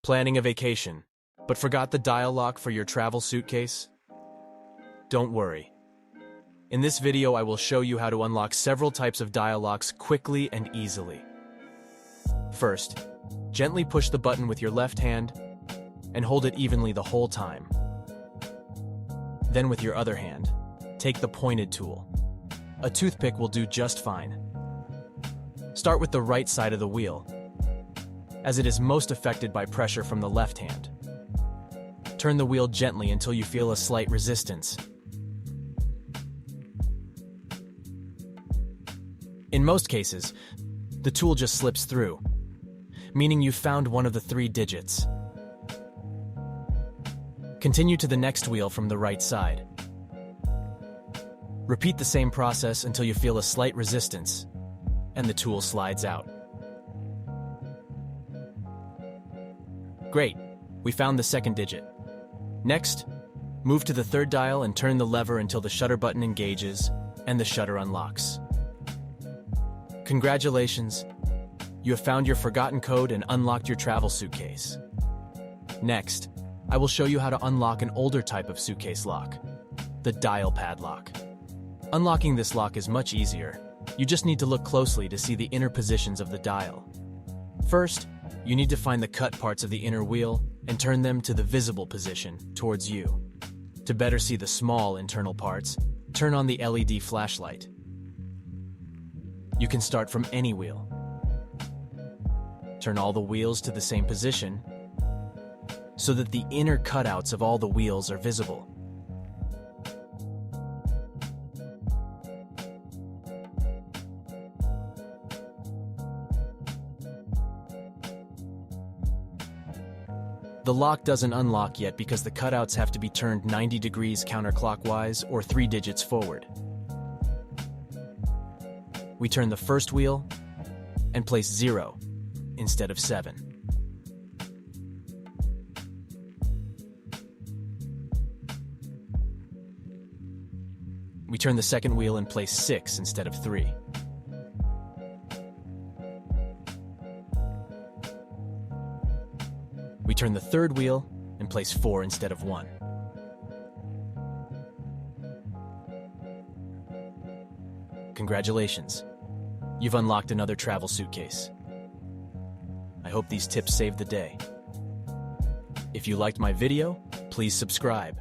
Planning a vacation, but forgot the dial lock for your travel suitcase? Don't worry. In this video, I will show you how to unlock several types of dial locks quickly and easily. First, gently push the button with your left hand and hold it evenly the whole time. Then with your other hand, take the pointed tool. A toothpick will do just fine. Start with the right side of the wheel, as it is most affected by pressure from the left hand. Turn the wheel gently until you feel a slight resistance. In most cases, the tool just slips through, meaning you've found one of the 3 digits. Continue to the next wheel from the right side. Repeat the same process until you feel a slight resistance, and the tool slides out. Great, we found the 2nd digit. Next, move to the 3rd dial and turn the lever until the shutter button engages and the shutter unlocks. Congratulations, you have found your forgotten code and unlocked your travel suitcase. Next, I will show you how to unlock an older type of suitcase lock, the dial pad lock. Unlocking this lock is much easier. You just need to look closely to see the inner positions of the dial. First, you need to find the cut parts of the inner wheel and turn them to the visible position towards you. To better see the small internal parts, turn on the LED flashlight. You can start from any wheel. Turn all the wheels to the same position so that the inner cutouts of all the wheels are visible. The lock doesn't unlock yet because the cutouts have to be turned 90 degrees counterclockwise or 3 digits forward. We turn the first wheel and place 0 instead of 7. We turn the second wheel and place 6 instead of 3. We turn the third wheel and place 4 instead of 1. Congratulations, you've unlocked another travel suitcase. I hope these tips saved the day. If you liked my video, please subscribe.